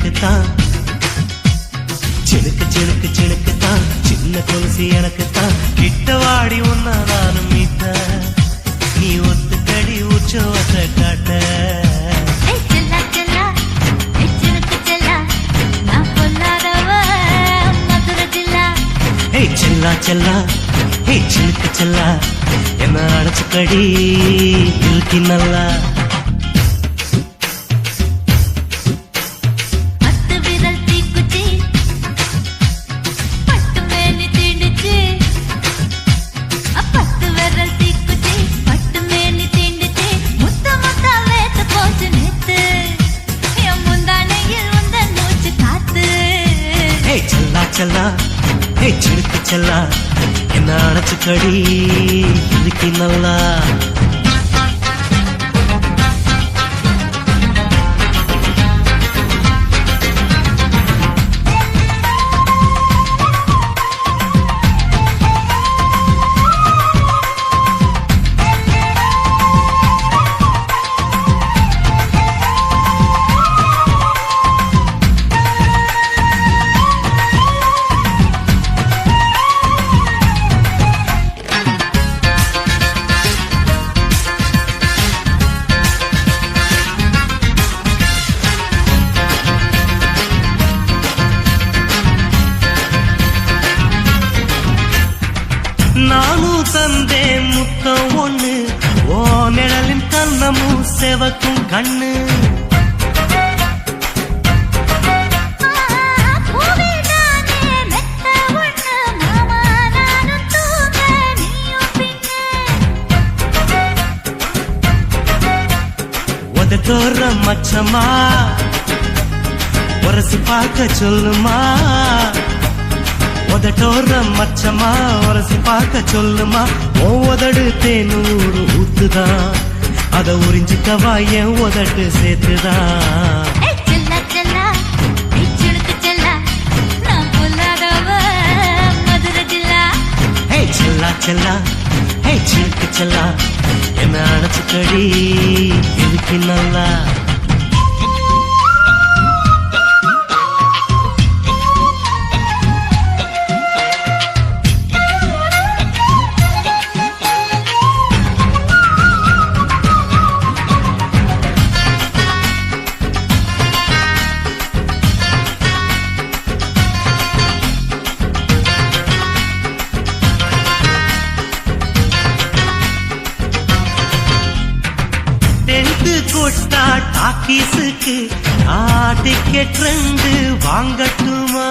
எனக்குத்தான், சிலுக்கு சிலுக்கு சிலுக்குத்தான், சின்ன கொலுசு எனக்குத்தான். கிட்ட வாடி உன்னா நானும் மீட்ட, நீ ஒத்துக்கடி உற்சவத்தை காட்ட. செல்லா செல்லா ஹே சிலுக்கு செல்லா, என்ன அடைச்சுக்கடி இழுக்கி நல்லா. செல்லா ஹே சிலுக்கு செல்லா, என்ன அடைச்சுக்கடி இழுக்கி நல்லா. நானும் தந்தே முத்தம் ஒண்ணு, ஓ நிழலின் கண்ணமும் செவக்கும் கண்ணு. உதட்டோர மச்சமா உரசி பார்க்க சொல்லுமா, உதட்டோர மச்சமா உரசி பார்க்க சொல்லுமா. உதடு தேனூறு ஊத்துதான், அத உறிஞ்சிக்கவா என் உதட்டு சேர்த்துதான். செல்லா செல்லா ஹே சிலுக்கு செல்லா, என்ன அடைச்சுக்கடி இழுக்கி நல்லா. டாக்கீஸுக்கு டிக்கெட் 2 வாங்கட்டுமா?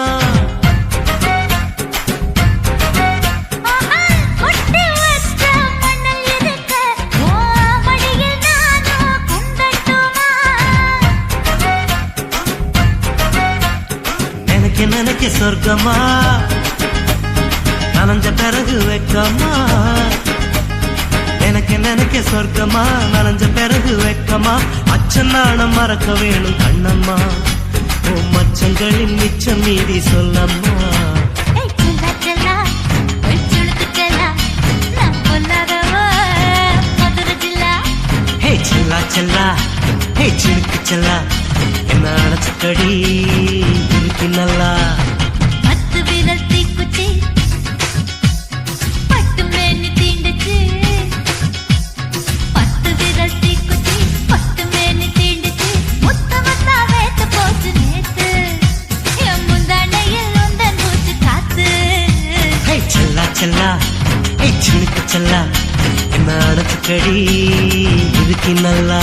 நினைக்க நினைக்க சொர்க்கமா, நனைஞ்ச பிறகு வெக்கமா. எனக்கு நினைக்க சொர்க்கமா, நனைஞ்ச பிறகு வெக்கமா. அச்சநாணம் மறக்க வேணும் கண்ணம்மா, ஓ மச்சங்களின் மிச்சம் மீதி சொல்லம்மா. ஹே செல்லா செல்லா ஹே சிலுக்கு செல்லா, என்ன அடைச்சுக்கடி இழுக்கி நல்லா. செல்லா ஹே சிலுக்கு செல்லா, என்ன அடைச்சுக்கடி இழுக்கி நல்லா.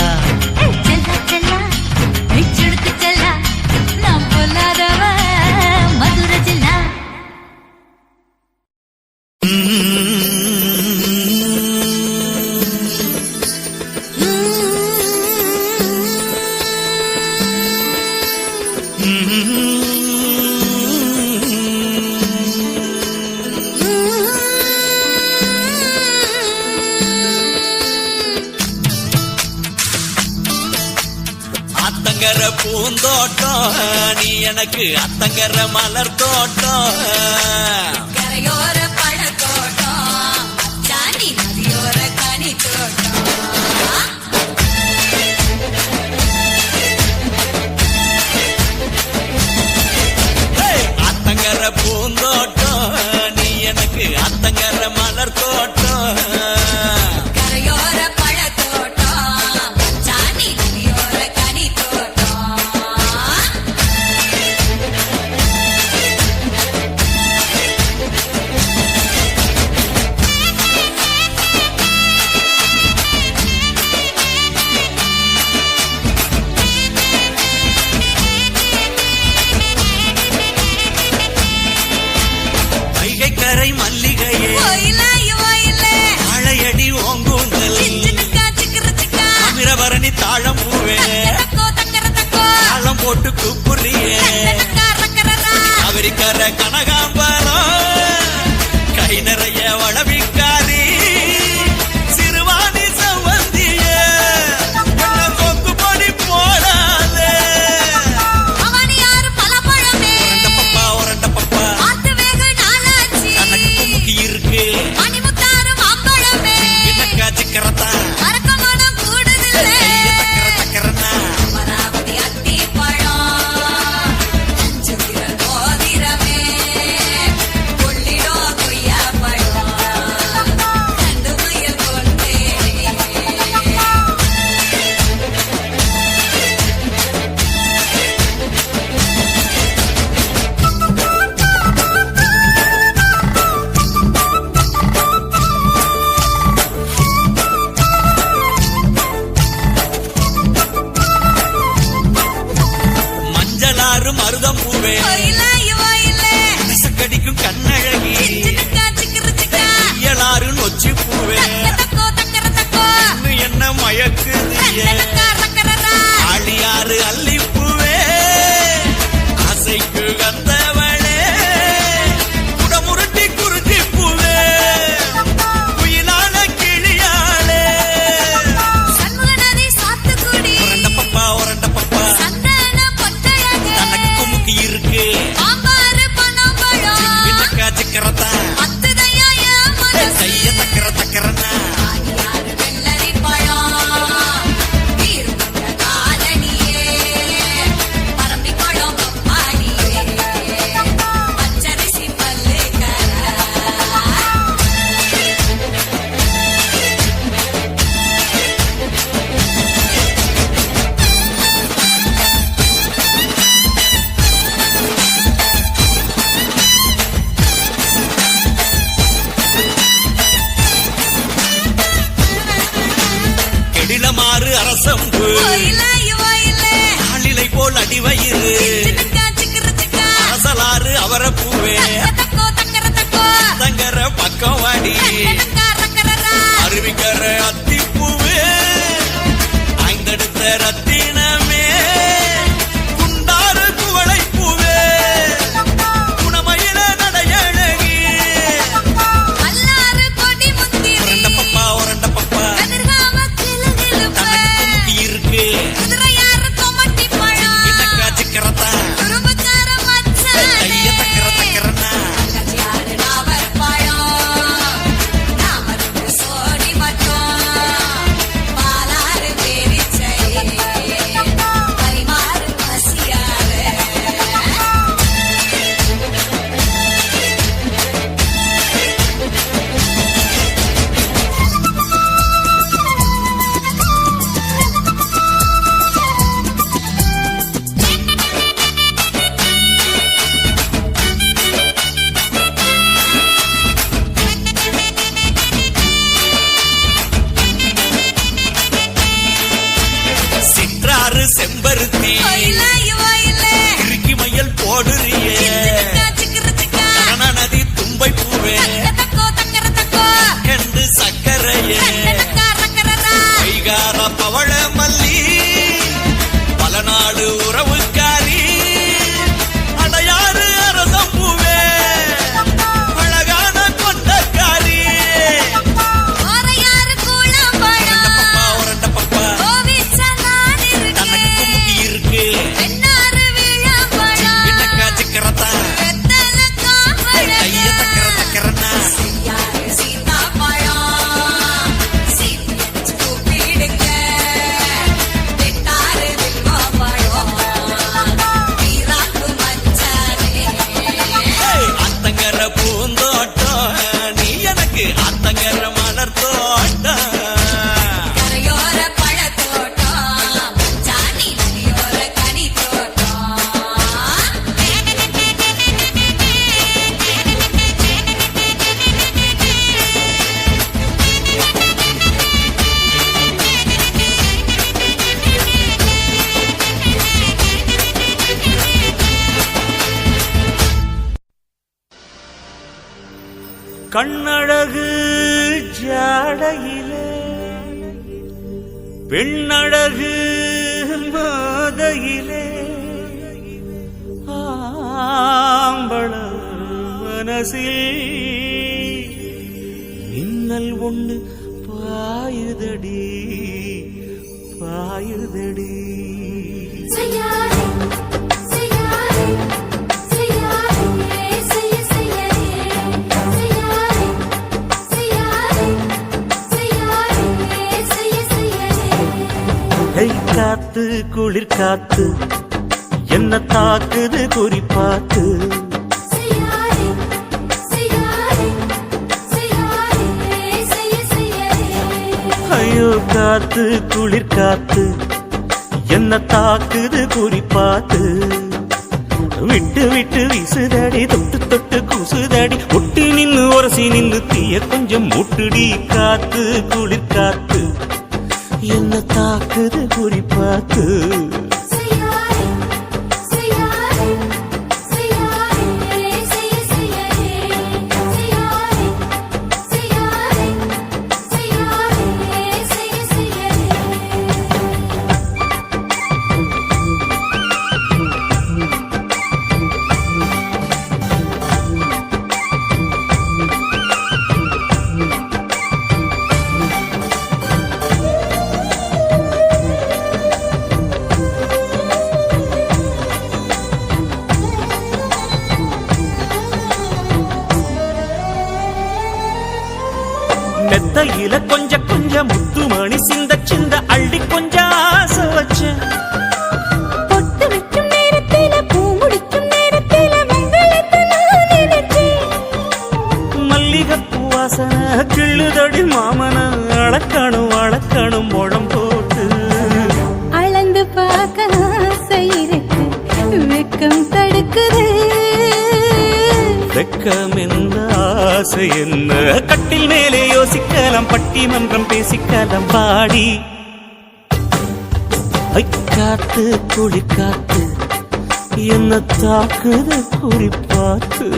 அத்தங்கர பூந்தோட்டம், நீ எனக்கு அத்தங்கர மலர் தோட்டம். கரையோர பழத்தோட்டம், சாண்டி நதியோர கனி தோட்டம். மருதம் பூவே ஒயிலாய் ஒயிலே கடிக்கும் கண்ணழகி சின்னக்கா சிக்கரு சிக்கா இயலாறு நொச்சி பூவே தக்கோ தக்கர தக்கோ இன்னும் என்ன மயக்குது கண்ணனக்கா ரக்கரரா ஆளியாறு அல்லிப்பூவே ஆசைக்கு வந்தவளே குடமுருட்டி குருத்தி பூவே குயிலான கிளியாளே சண்முக நதி சாத்துக்குடி உரண்ட பப்பா சந்தன பொட்டழகு தனக்கு குமுக்கி இருக்கு பாம்பாரு பனம்பழம் பின்னக்கா சிக்கரத்தா அத்துதையா என் மனசு கைய தக்கரன்னா ஆடியாறு வெள்ளரி பழம் வீறுபட்ட காலனியே பரம்பி குளம் அம்மாடியே பச்சரிசி பல்லுக்கர கெடிலமாறு அரசம்பு ஒயிலாய் ஒயிலே ஆளிலை போல் அடிவயிறு சின்னக்கா சிக்கரு சிக்கா அரசலாறு அவரப்பூவே தக்கோ தக்கர தக்கோ தங்கர பக்கம் வாடி கண்ணனக்கா ரக்கரரா அருவிக்கர அத்திப்பூவே ஐந்தெடுத்த ரத்தினமே குண்டாறு குவளை பூவே குணமயில நடையழகி அல்லாறு கொடி முந்திரி உரண்ட பப்பா கதிர்காம கிளுகிளுப்பு தனக்கு குமுக்கி இருக்கு குதிரையாறு கொமட்டி பழம் பின்னக்கா சிக்கரத்தா குறும்புக்கார மச்சானே கைய தக்கரன்னா கஜியாறு நாவர் பழம் நாமருக்கு சோடி மட்டும் பாலாறு பேரிச்சை பரிமாறு பசியாறு சிற்றாறு செம்பருத்தி ஒயிலாய் ஒயிலே இறுக்கி மையல் போடுறியே சின்னக்கா சிக்கரு சிக்கா கரண நதி தும்பை பூவே தக்கோ தக்கர தக்கோ கண்டு சக்கரையே கண்ணனக்கா ரக்கரரா கைகார பவள மல்லி பல நாடு உறவுக்காரி அடையாறு அரசம் பூவே அழகான கொண்டக்காரி ஓரையாறு கூழம்பழம் உரண்ட பப்பா கோவிச்ச நான் தனக்கு குமுக்கி இருக்கு இருக்கு வெண்ணாறு விழாம்பழம் பின்னக்கா சிக்கரத்தா வெத்தல கைய தக்கரன்னா யாரு சீதாப்பழம் சீப்பியச்சு கூப்பிடுங்க வெட்டாறு வில்வப்பழம் வீராக்கு மச்சானே அத்தங்கர பூந்தோட்டம் நீ எனக்கு அத்தங்கர மலர் தோட்டம் கரையோர பழத்தோட்டம் ஜானி நதியோர கனி தோட்டம் கண்ணழகு ஜாடையிலே பெண்ணழகு மாதையிலே ஆம்பள மனசில் மின்னல் ஒண்ணு பாயுதடி பாயுதடி செய்யாதே செய்யாதே செய்யாதே செய்யாதே செய்யாதே செய்யாதே கை காத்து குளிர் காத்து என்ன தாக்குது குறிப்பாத்து செய்யாதே செய்யாதே செய்யாதே ஐயோ காத்து குளிர் காத்து என்ன தாக்குது குறிப்பாத்து விட்டு விட்டு வீசுதடி தொட்டு தொட்டு கூசுதடி ஒட்டி நின்னு உரசி நின்னு தீய கொஞ்சம் முட்டுடி காத்து குளிர் காத்து என்ன தாக்குது குறிப்பாத்து செய்யாதே செய்யாதே மெத்தையில கொஞ்சம் கொஞ்சம் முத்துமணி சிந்த சிந்த அள்ளி கொஞ்சம் ஆசை வச்சேன். பொட்டு வைக்கும் நேரத்தில பூ முடிக்கும் நேரத்தில மங்களத்தை நான் நினைச்சேன். மல்லிகைப்பூ வாசனை கிள்ளுதடி மாமன அளக்கணும் அளக்கணும் முழம் போட்டு. அளந்து பார்க்க ஆசை இருக்கு, வெக்கம் தடுக்குது. வெக்கம் என்ன ஆசை என்ன, கட்டில் மேலே யோசிக்கலாம் பட்டிமன்றம் பேசிக்கலாம் பாடி. காத்து குழி காத்து என்ன தாக்குது குறிப்பாத்து.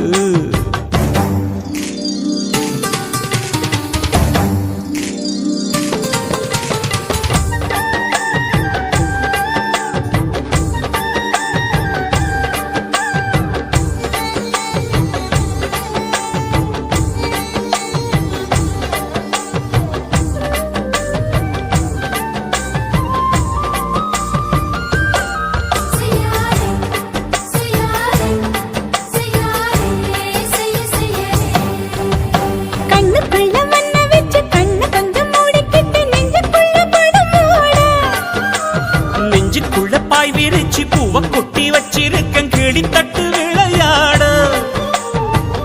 விரிச்சி பூவ கொட்டி வச்சிருக்கேன் கிளி தட்டு விளையாட.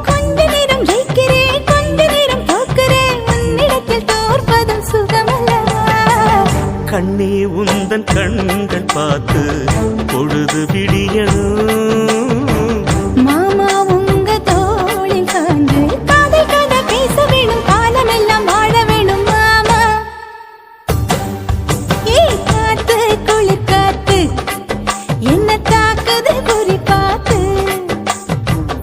கொஞ்ச நேரம் ஜெயிக்கிறேன், கொஞ்ச நேரம் தோற்கிறேன், உன்னிடத்தில் தோற்பதும் சுகமல்லவா. கண்ணே உந்தன் கண்கள் பார்த்து பொழுது விடியணும். மாமா உங்க தோளில் சார்ந்து காதல் கதை பேச வேணும், காலமெல்லாம் வாழ வேணும் மாமா. காத்து குளிர் காத்து என்ன தாக்குது குறி பார்த்து.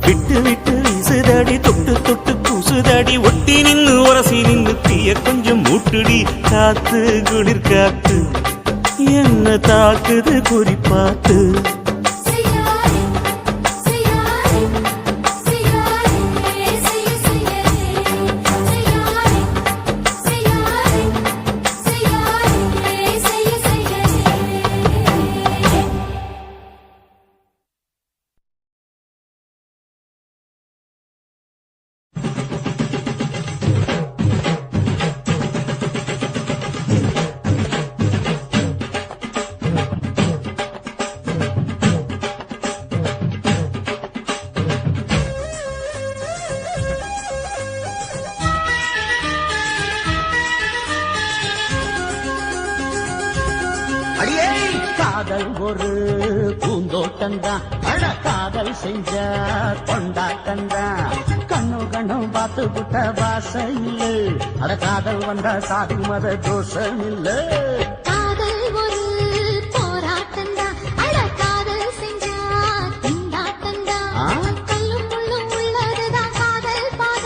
விட்டு விட்டு வீசுதடி தொட்டு தொட்டு பூசுதடி, ஒட்டி நின்னு உரசி நின்னு தீய கொஞ்சம் மூட்டுடி. காத்து குளிர் காத்து என்ன தாக்குது குறி பார்த்து. செய்யாரே செய்யாரே செய்யாரே செய்ய செய்யாரே செய்யாரே செய்யாரே செய்யாரே செய்ய செய்யாரே. அடியே காதல் ஒரு பூந்தோட்டந்தான், அழ காதல் செஞ்ச கொண்டாட்டந்தான். கண்ணு கண்ணும் பார்த்து புட்ட வாசம் இல்ல, அட காதல் வந்த சாதி மத தோஷம் இல்ல. காதல் ஒரு போராட்டம்தான், அட காதல் செஞ்சா திண்டாட்டம்தான். கல்லும் முள்ளும் உள்ளதுதான் காதல் பாத,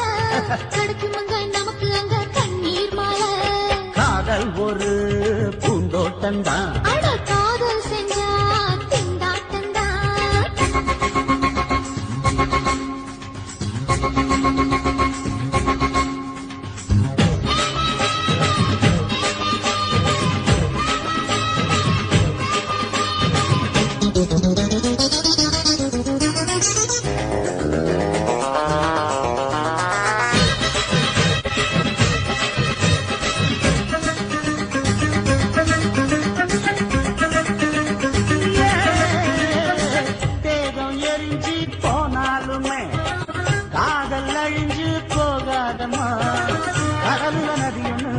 கிடைக்குமங்க நமக்கு அங்க கண்ணீர் மாலை. காதல் ஒரு பூந்தோட்டந்தான், அட காதல் செஞ்சா திண்டாட்டம்தான். தேகம் எரிஞ்சு போனாலுமே காதல் அழிஞ்சு போகாதம்மா. கடலுல நதியொன்னு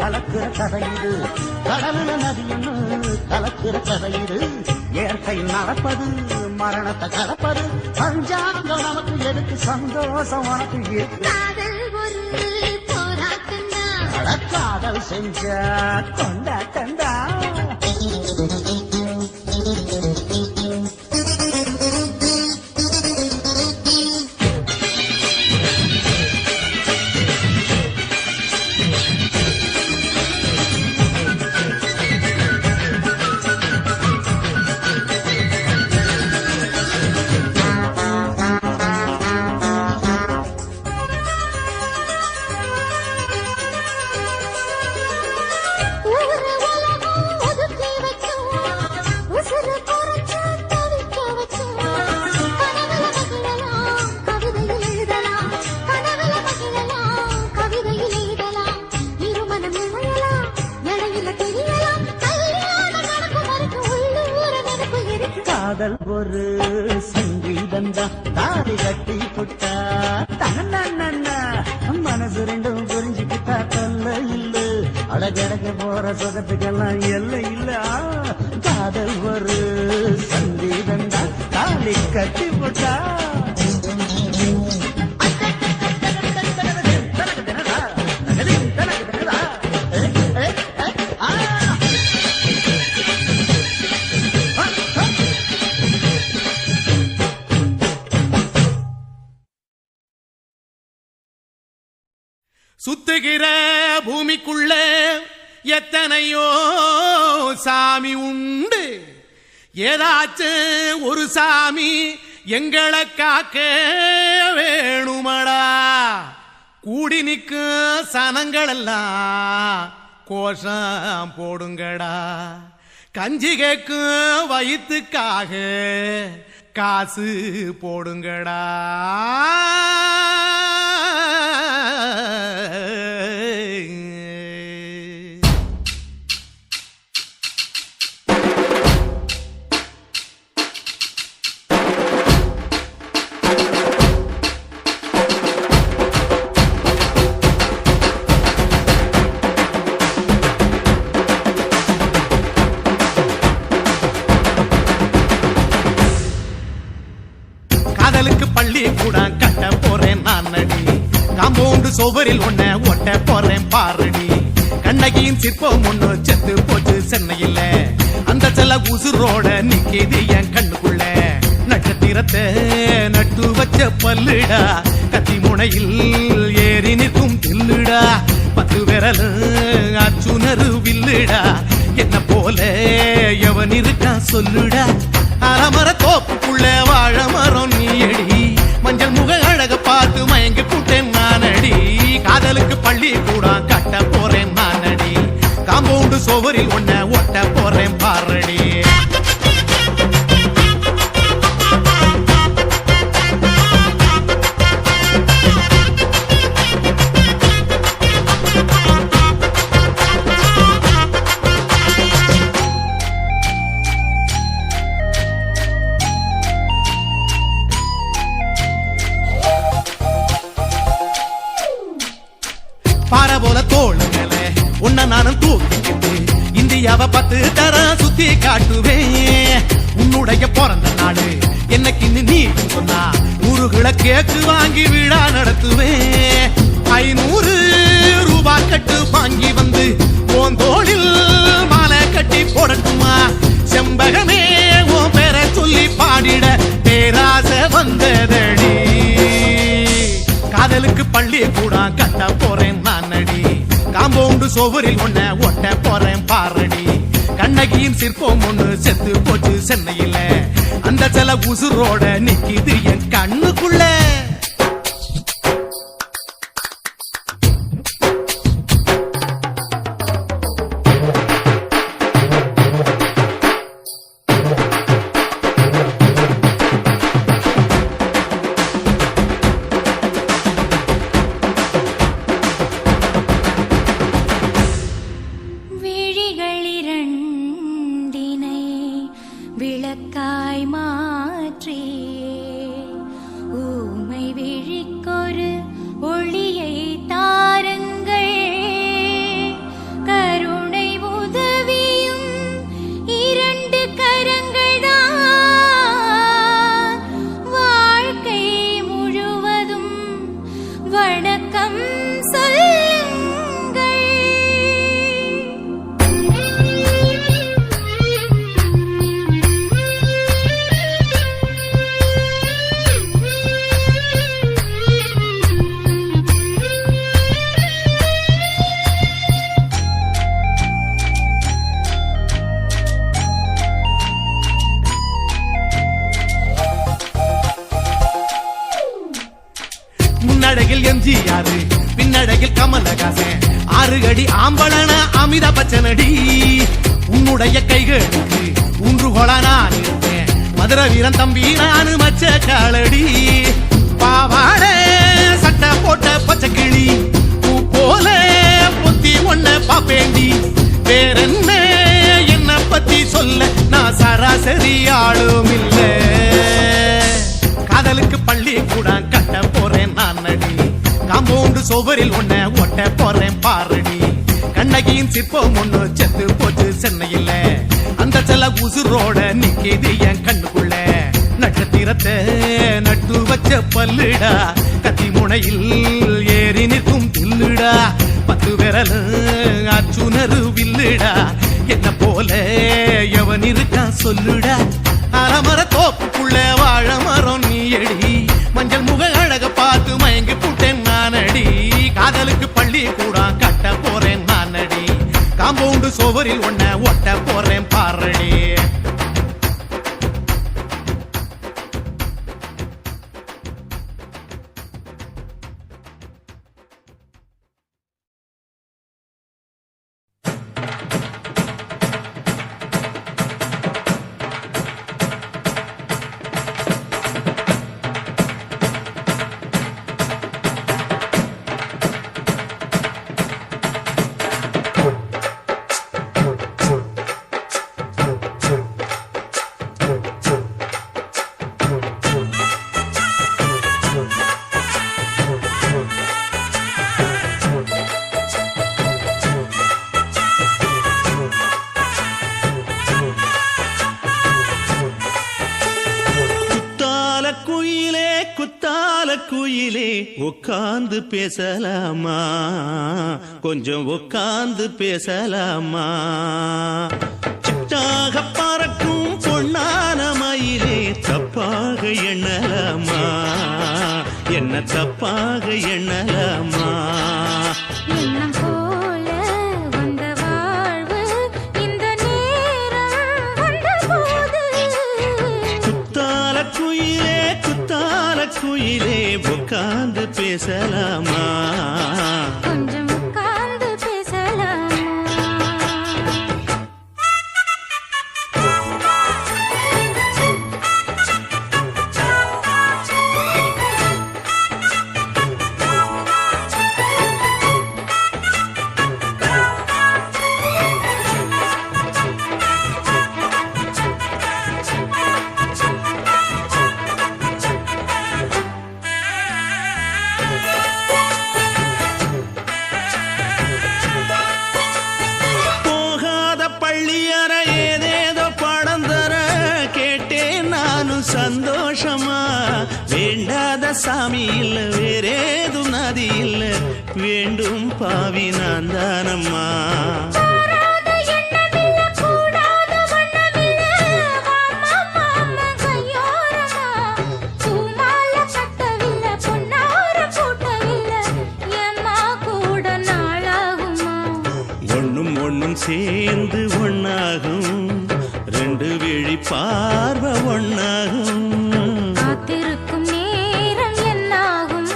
கலக்கிற கதையுது, கடலுல நதியொன்னு கலக்கிற கதையுது. இயற்கை நடப்பது மரணத்தை கலப்பது, பஞ்சாங்கம் நமக்கு எதுக்கு, சந்தோஷம் உனக்கு இருக்கு. காதல் ஒரு போராட்டம்தான், அட காதல் செஞ்ச கொண்டாட்டந்தா. ஊரு உலகம் ஒதுக்கி வைக்கும் ஒரு சங்கீதந்தா தாலி கட்டி புட்டா தன்னா மனசு ரெண்டும் புரிஞ்சுக்கிட்டா தொல்ல இல்ல அழகழக போற சுகத்துக்கெல்லாம் எல்லை இல்ல காதல் ஒரு சங்கீதந்தா தாலி கட்டி புட்டா சுத்துகிற பூமிக்குள்ள எத்தனையோ சாமி உண்டு, ஏதாச்சும் ஒரு சாமி எங்களை காக்க வேணுமடா. கூடி நிற்கும் சனங்கள் எல்லாம் கோஷம் போடுங்கடா. கஞ்சி கேக்கும் வயிற்றுக்காக காசு போடுங்கடா. பள்ளி கூட கட்ட போறேன் நான் நடி, காம்பவுண்டு சோவரில் ஒன்ன ஒட்ட போறேன் பாரடி. கண்ணகியின் சிற்பம் ஒண்ணு செத்து போச்சு சென்னையில், அந்த செல்ல உசுரோட நிக்கிது என் கண்ணுக்குள்ள. நட்சத்திரத்தை நட்டு வச்ச பல்லுடா, கத்தி முனையில் ஏறி நிற்கும் தில்லுடா. 10 விரல் அச்சுணரு வில்லுடா, என்ன போல எவன் இருக்கா சொல்லுடா. அலமர தோப்புக்குள்ள வாழ மரம் நீயடி, மஞ்சள் முக அழக பார்த்து மயங்கி புட்டேன் நானடி. காதலுக்கு பள்ளி கூட கட்ட போறேன் நானடி, காம்பவுண்டு சோவரில் ஒன்ன ஒட்ட போறேன் பாரடி. பார போல தோள் மேல உன்ன நானும் தூக்கிக்கிட்டு இந்தியாவை 10 தரம் சுத்தி காட்டுவேன். உன்னுடைய பிறந்த நாடு என்னைக்கு நீ சொன்னா 100 கிலோ கேக்கு வாங்கி விழா நடத்துவேன். 500 ரூபாய் கட்டு வாங்கி வந்து உன் தோளில் மாலை கட்டி போடட்டுமா. செம்பகமே உன் பேரை சொல்லி பாடிட பேராசை வந்ததடி. காதலுக்கு பள்ளி கூட கட்ட போறேன் நானடி, காம்பவுண்டு சோவரில் ஒன்ன ஒட்ட போறேன் பாரடி. கண்ணகியின் சிற்பம் ஒண்ணு செத்து போச்சு சென்னையில், அந்த சில உசுரோட நிக்கிது என் கண்ணுக்குள்ள. விளக்காய் மாற்றி ஊமை விழிக்கொரு ஒளியை தாருங்கள். கருணை உதவியும் 2 கரங்கள்தான், வாழ்க்கை முழுவதும் வணக்கம் சொல்லுங்கள். முன்னடையில் எம்ஜிஆர், பின்னடையில் கமலஹாசன், 6 அடி ஆம்பளன அமிதாப் பச்சனடி. உன்னுடைய கைகளுக்கு ஊன்றுகோலா நான் இருப்பேன், மதுரை வீரன் தம்பி நானு மச்ச காலடி. பாவாட சட்டை போட்ட பச்சை கிளி பூ போல பொத்தி ஒன்ன பாப்பேண்டி. வேறென்ன என்ன பத்தி சொல்ல நான் சராசரி ஆளும் இல்லை. சுவரில் உன்னை ஒட்ட போறேன் பாரடி கண்ணகியின் சிற்பம் ஒண்ணு செத்து போச்சு சென்னையில அந்த செல்ல உசுரோட நிக்கிது என் கண்ணுக்குள்ள நட்சத்திரத்தை நட்டு வச்ச பல்லுடா கத்தி முனையில் ஏறி நிற்கும் தில்லுடா 10 விரல் அச்சுணரு வில்லுடா என்ன போல எவன் இருக்கா சொல்லுடா அலமர தோப்புக்குள்ள வாழ மரம் நீ அடி மஞ்சள் முக அழக பார்த்து மயங்கி புட்டேன் நானடி காதலுக்கு பள்ளி கூட கட்ட போறேன் நானடி காம்பவுண்டு சுவரில் உன்னை ஒட்ட போறேன் பாரடி குயிலே உட்கார்ந்து பேசலாமா கொஞ்சம் உட்கார்ந்து பேசலாமா சிட்டாக பறக்கும் பொன்னான மயிலே தப்பாக எண்ணலாமா என்ன தப்பாக எண்ணலாமா எண்ணம் போல வந்த வாழ்வு இந்த நேரம் வந்தபோது குத்தால குயிலே உட்கார்ந்து பேசலாமா கொஞ்சம் உட்கார்ந்து பேசலாமா சந்தோஷமா வேண்டாத சாமி இல்ல வேறேது நதி இல்ல வேண்டும் பாவி நான் தானம்மா ஒண்ணும் சேர்ந்து ஒன்னாகும் ரெண்டு விழி பார்வை ஒன்னாகும் காத்திருக்கும் நேரம் என்னாகும்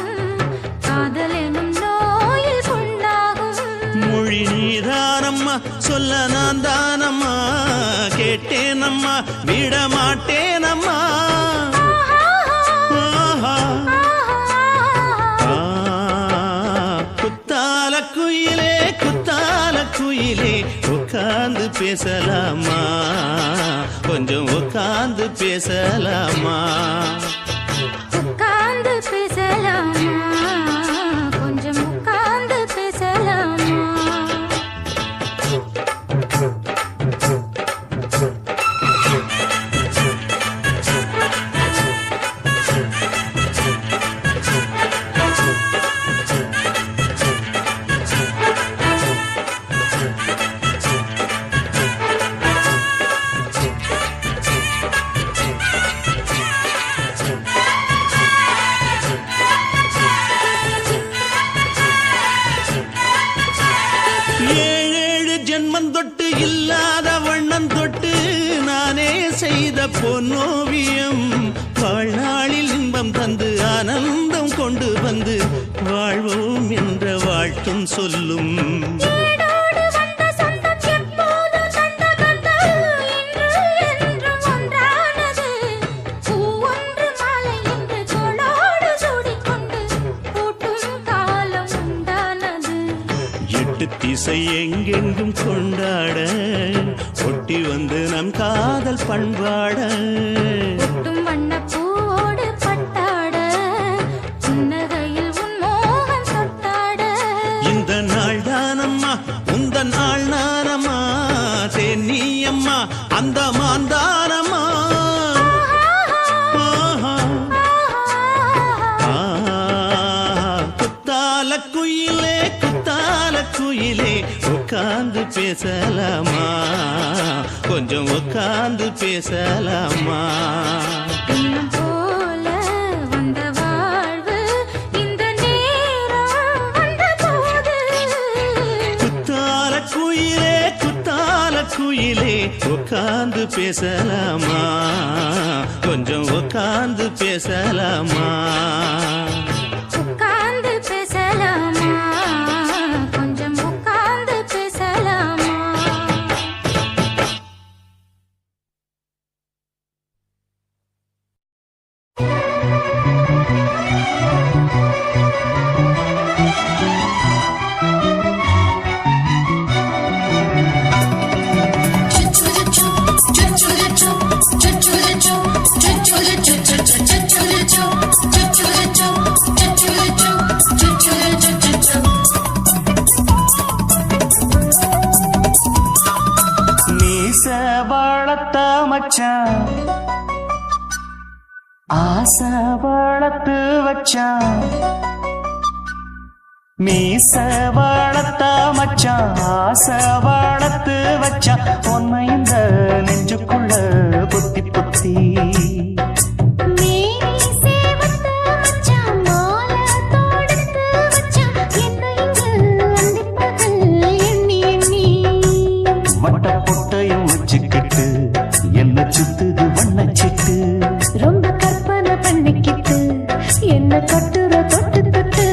காதல் எனும் நோயில் கொண்டாகும் மொழி நீதானம்மா சொல்ல நான் தானம்மா கேட்டேனம்மா விட மாட்டேனம்மா குத்தால குயிலே உட்கார்ந்து பேசலாமா கொஞ்சம் உட்கார்ந்து பேசலாமா உட்கார்ந்து பேசலாமா கொஞ்சம் உட்கார்ந்து பேசலாமா தொட்டு இல்லாத வண்ணம் தொட்டு நானே செய்த பொன்னோவியம் வாழ்நாளில் இன்பம் தந்து ஆனந்தம் கொண்டு வந்து வாழ்வோம் என்ற வாழ்த்தும் சொல்லும் திசை எங்கெங்கும் கொண்டாட ஒட்டி வந்து நம் காதல் பண்பாட வண்ணப்பூவோடு பட்டாட புன்னகையில் உன் மோகம் தொட்டாட அந்த மாந்தாரம்மா குத்தால குயிலே குத்தால குயிலே உட்கார்ந்து பேசலாமா கொஞ்சம் உட்கார்ந்து பேசலாமா இன்னும் போல வந்த வாழ்வு இந்த நேரம் வந்தபோது குத்தால குயிலே உட்கார்ந்து பேசலாமா கொஞ்சம் உட்கார்ந்து பேசலாமா உட்கார்ந்து பேசலாமா கொஞ்சம் உட்கார்ந்து பேசலாமா மீச வளர்த்த மச்சான் ஆசை வளர்த்து வச்சான் மீச வளர்த்த மச்சான் ஆசை வளர்த்து வச்சான் உன்னை இந்த நெஞ்சுக்குள்ள புத்தி புத்தி மட்ட பொட்டையும் வச்சுக்கிட்டு என்ன சுத்துது வண்ணச்சிட்டு ரொம்ப கற்பனை பண்ணிக்கிட்டு என்ன கட்டுற தொட்டு தொட்டு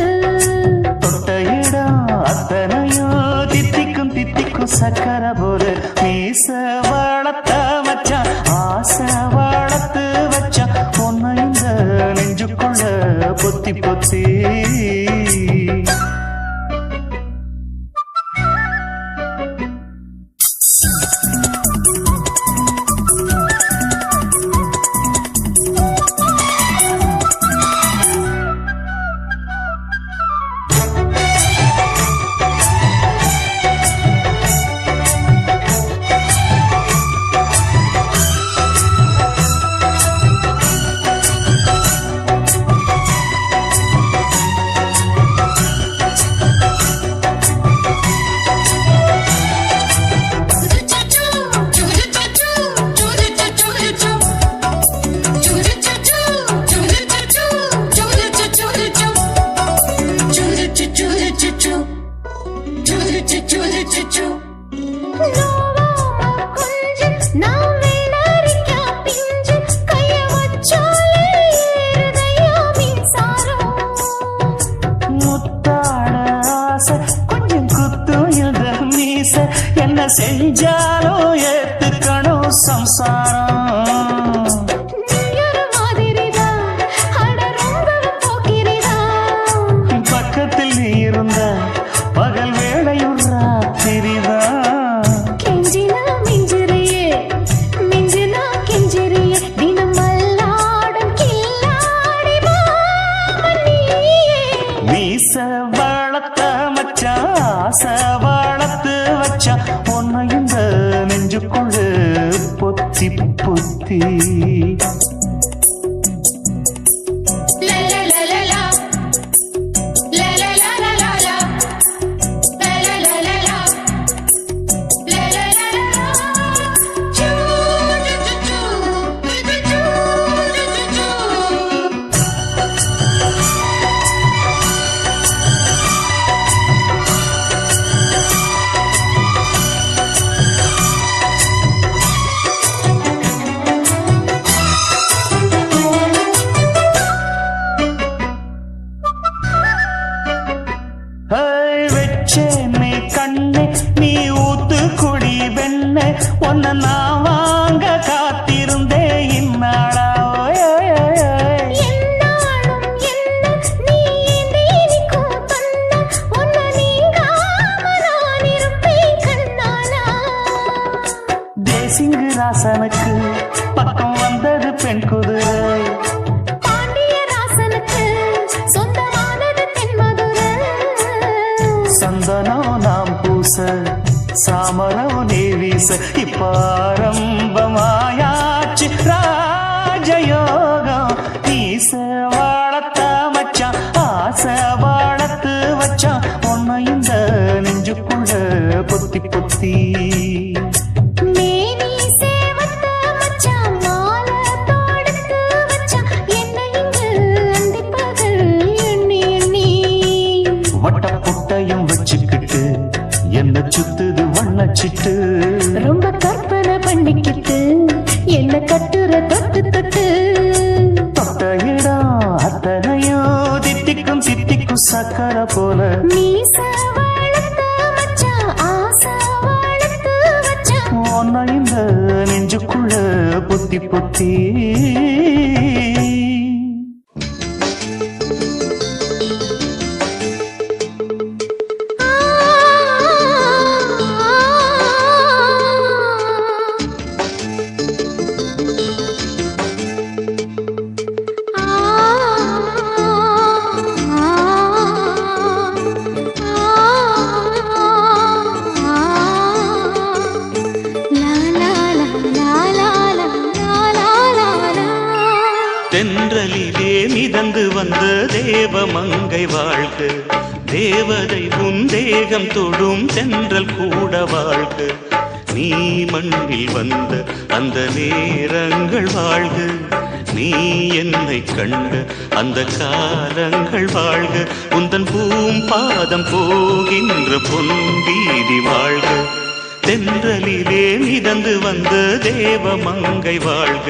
தொட்ட இடம் அத்தனையும் தித்திக்கும் தித்திக்கும் சக்கர போல மீச வளர்த்த மச்சான் ஆசை வளர்த்து வச்சான் பொண்ணு இந்த நெஞ்சுக்குள்ள பொத்தி பொத்தி என்ன செஞ்சாலும் ஏத்துக்கணும் சம்சாரம் பக்கத்தில் நீ இருந்த பகல் வேளையும் ராத்திரிதான் கெஞ்சினா மிஞ்சிறியே மிஞ்சினா கெஞ்சிறியே தினம் மல்லாடும் கில்லாடி மாமணியே மீச வளர்த்த மச்சான் ஆசை வளர்த்து வச்சான் பொண்ணு இந்த நெஞ்சுக்குள்ள பொத்தி பொத்தி வெச்சேனே கண்ணே நீ ஊத்து குடி வெண்ணே உன்னை நான் வாங்க காத்திருந்தே இந்நாளா என்னாலும் என்ன நீ நீக்கும் பண்ண உன்னை நீங்காம நான் இருப்பேன் கண்ணாலா தேசிங்கு ராசனுக்கு பக்கம் வந்தது பெண் குதிரை பாண்டியராசனுக்கு சொந்தமானது தென்மதுரை சந்தனம் நாம் பூச சாமரம் நீ வீச இப்பாரம்பம் வாழத்த மச்சான் ஆசை வாழத்து வச்சான் உன்னை இந்த நெஞ்சுக்குள்ள பொத்தி பொத்தி மேனி சேவத்த மச்சான் மாலை தொடுத்து வச்சான் என்னை இங்கு அந்திப்பகல் எண்ணி எண்ணி வட்ட புட்டையும் வச்சுக்கிட்டு என்ன சுத்துது வண்ணச்சிட்டு ரொம்ப கற்பனை பண்ணிக்கிட்டு என்ன கட்டுற தொட்டு தொட்டு தொட்ட இடம் அத்தனையோ தித்திக்கும் தித்திக்கும் சக்கர போல மீச வளர்த்த மச்சான் ஆசை வளர்த்து வச்சான் உன்னை இந்த நெஞ்சுக்குள்ள பொத்தி பொத்தி தென்றலிலே மிதந்து வந்த தேவமங்கை வாழ்க தேவதை உன் தேகம் தொடும் தென்றல் கூட வாழ்க நீ மண்ணில் வந்த அந்த நேரங்கள் வாழ்க நீ என்னை கண்ட அந்த காலங்கள் வாழ்க உந்தன் பூம்பாதம் போகின்ற பொன்வீதி வாழ்க தென்றலிலே மிதந்து வந்த தேவமங்கை வாழ்க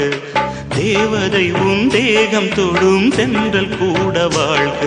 தேவதை உன் தேகம் தொடும் தென்றல் கூட வாழ்க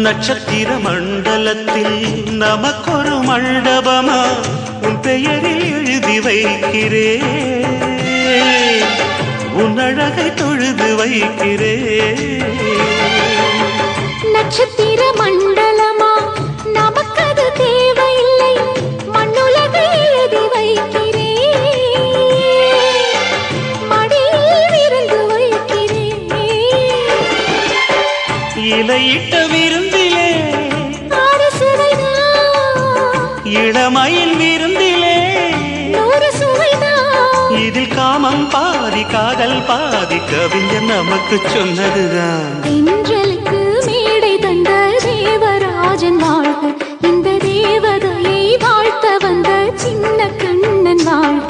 நட்சத்திர மண்டலத்தில் நமக்கொரு மண்டபமா உன் பெயரில் எழுதி வைக்கிறேன் உன் அழகை தொழுது வைக்கிறேன் நட்சத்திர மண்டலமா நமக்கது தேவையில்லை மண்ணுலகை எழுதி வைக்கிறேன் மடியில் விருந்து வைக்கிறேன் இலையிட்ட விருந்திலே ஆறு சுவைதான் இளமையில் விருந்திலே நூறு சுவைதான் இதில் காமம் பாதி காதல் பாதி கவிஞர் நமக்கு சொன்னதுதான் தென்றலுக்கு மேடை தந்த தேவராஜன் வாழ்க இந்த தேவதையை வாழ்த்த வந்த சின்ன கண்ணன் வாழ்க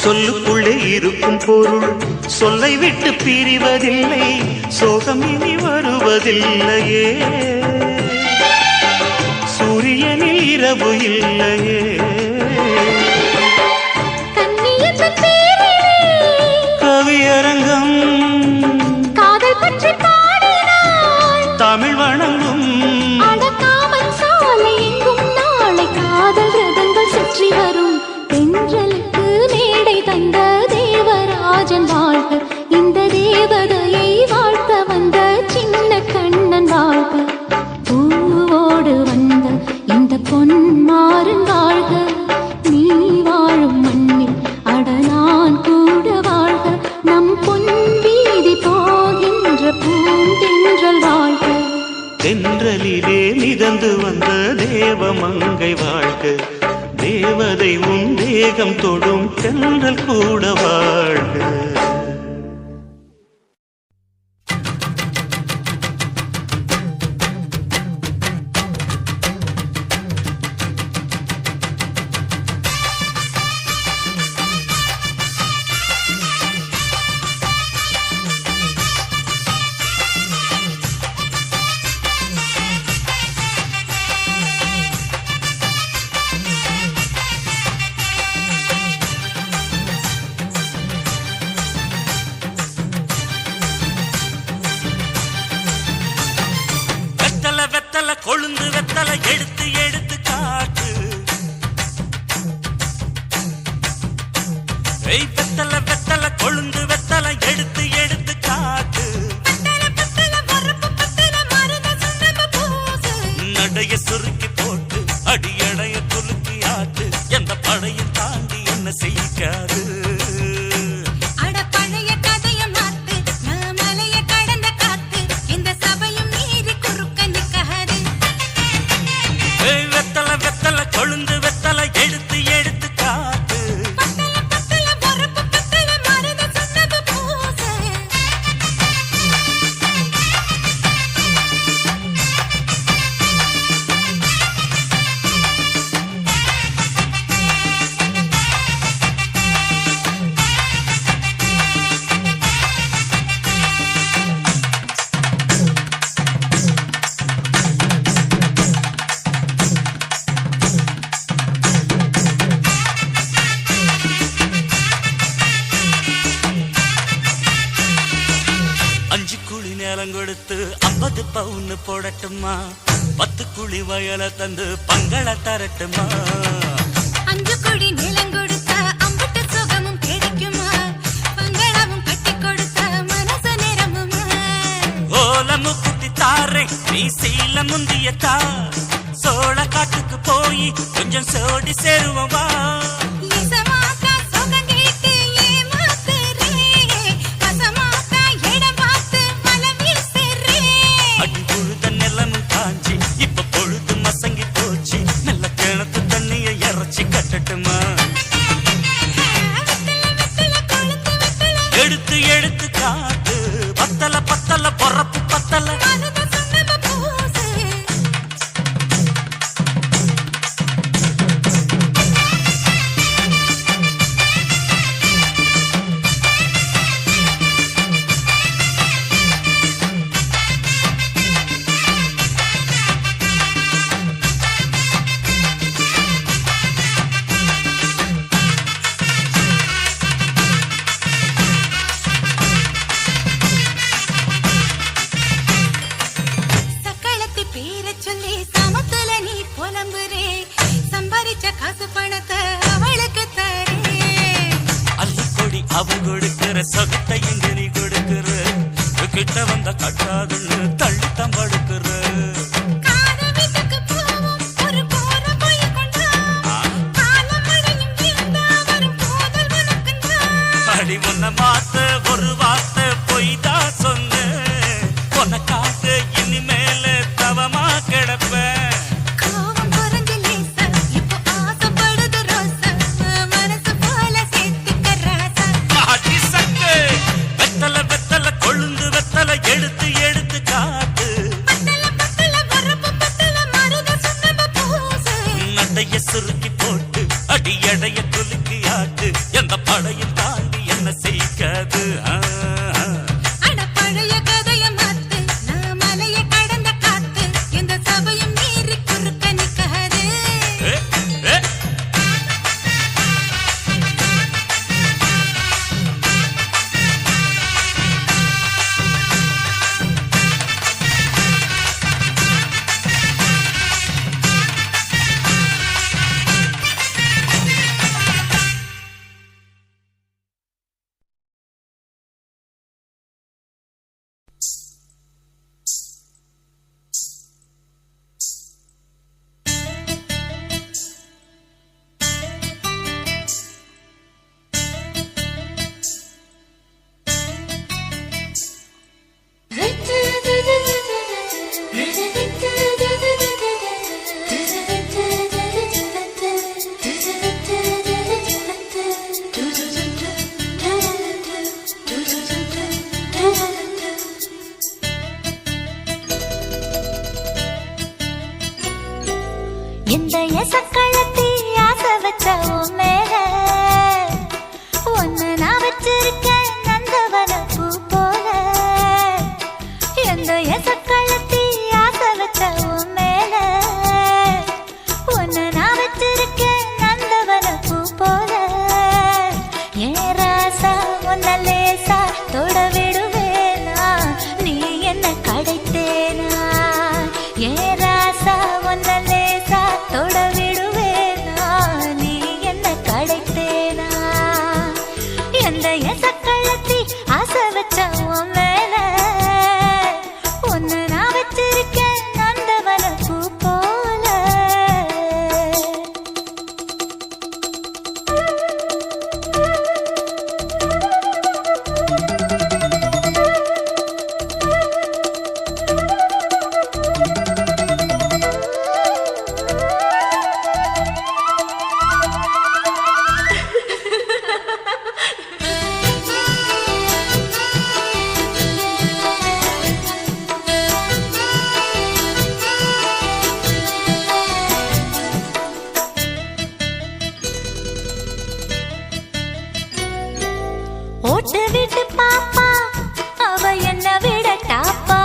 சொல்லுக்குள்ளே இருக்கும் பொருள் சொல்லை விட்டு பிரிவதில்லை சோகம் இனி வருவதில்லையே சூரியனில் இரவு இல்லையே கவியரங்கம் காதல் பற்றி தென்றலிலே மிதந்து வந்த தேவமங்கை வாழ்க, தேவதை உன் தேகம் தொடும் தென்றல் கூட வாழ்க. கொழுந்து வெத்தலை எடுத்து எடுத்து காட்டு. வெத்தலை வெத்தலை கொழுந்து வெத்தலை எடுத்து எடுத்து காட்டு. நடைய சுருக்கி போட்டு அடியடைய துலுக்கி ஆட்டு. எந்த படையும் தாண்டி என்ன செய்யாது. கொழுந்து வெத்தலை எடுத்து எடுத்து காட்டு. கொடுத்து 50 பவுன் போடட்டுமா, 10 குழி வயல தந்து பங்கள தரட்டுமா. 5 குழி நிலம் கொடுத்த அம்பட்டு சுகமும் கிடைக்குமா, பங்களாவும் கட்டி கொடுத்த மனசு நிரம்புமா. ஓலமு குத்தி தாரே நீ சீல முந்திய தா, சோழ காட்டுக்கு போய் கொஞ்சம் சோடி சேருவா. எடுத்து எடுத்து காட்டு. பத்தல பத்தல பொறப்பு பத்தல. அவன் கொடுக்கிற சொகத்தை எங்க நீ கொடுக்கிற, கிட்ட வந்த கட்டாதுன்னு தள்ளி தம்படுக்கிற. அடி உன்ன மாத்த ஒரு வார்த்தை பொய்தா சொன்ன, உனக்காக இனிமேல தவமா கிடப்ப. எடுத்து எடுத்து காட்டு. நடைய சுருக்கி போட்டு அடியடைய துலுக்கி ஆட்டு. எந்த படையும் தாண்டி என்ன செய்யாது. எந்த எசக்களத்தி ஆசை வச்ச உன் மேல ஒன்னு நான் வச்சிருக்கேன் நந்தவன பூ போல. எந்த எசக்களத்தி ஆசை வச்ச உன் மேல ஒன்னு நான் வச்சிருக்கேன் நந்தவன பூ போல. ஏன் ராசா உன்ன லேசா தொட விடுவேனா நீ என்ன கடைத்தேனா. ஏன் ராசா உன்ன லேசா தொட விடுவேனா நீ என்ன கடைத்தேனா. எந்த எசக்களத்தி ஆசை வச்ச உன் மேல ஒன்னு நான் வச்சிருக்கேன் நந்தவன பூ போல. ஓட்டு விட்டு பாப்பா அவ என்ன விட டாப்பா.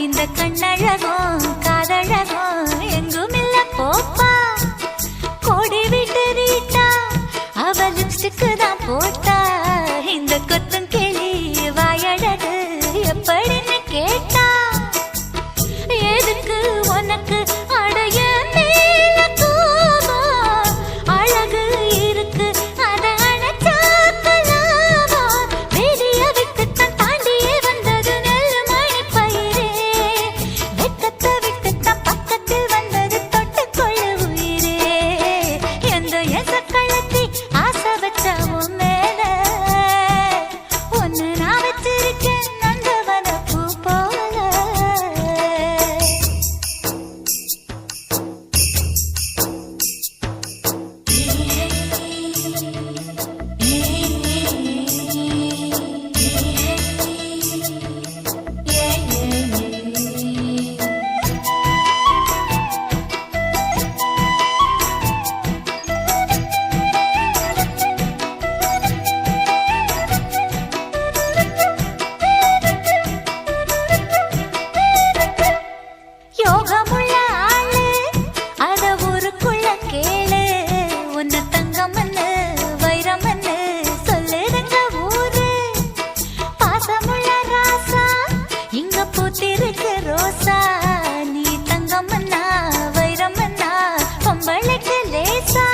இந்த கண்ணழகும் காதழகும் எங்கும் இல்ல போப்பா. கோடி விட்டு ரீட்டா அவ லிப்ஸ்டிக்கு தான் போட்டா. இந்த கொத்தும் கிளி வாயழகு எப்படின்னு கேட்டா. எதுக்கு உனக்கு அடைய மேல கோபம் அழகு இருக்கு அத அணைச்சாக்கலாமா. வெளிய விட்டுத்தான் தாண்டியே வந்தது நெல் மணி பயிரே. வெக்கத்தை விட்டுத்தான் பக்கத்தில் வந்தது தொட்டுக்கொள்ள உயிரே. எந்த எசக்களத்தி ஆசை வச்ச உன் மேல ஒன்னு நான் வச்சிருக்கேன் நந்தவன பூ போல. யோகமுள்ள ஆளு அத ஊருக்குள்ள கேளு. உன்ன தங்கமன்னு வைரமன்னு சொல்லுதுங்க ஊரு. பாசமுள்ள ராசா இங்க பூத்திருக்கு ரோசா. நீ தங்கமன்னா வைரமன்னா பொம்பளைக்கு லேசா.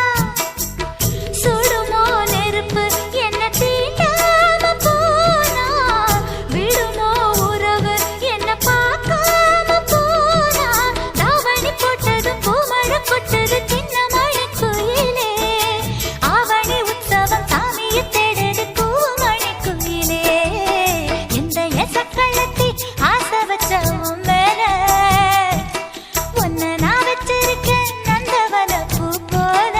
சுடுமோ நெருப்பு என்ன தீண்டாம போனா. விடுமோ உறவு என்ன பார்க்காம போனா. தாவணி போட்டதும் பூமழை கொட்டது சின்ன மழை குயிலே. ஆவணி உற்சவம் சாமியை தேடுது பூமணி குயிலே. எந்த எசக்களத்தி ஆசை வச்ச உன் மேல ஒன்னு நான் வச்சிருக்கேன் நந்தவன பூ போல.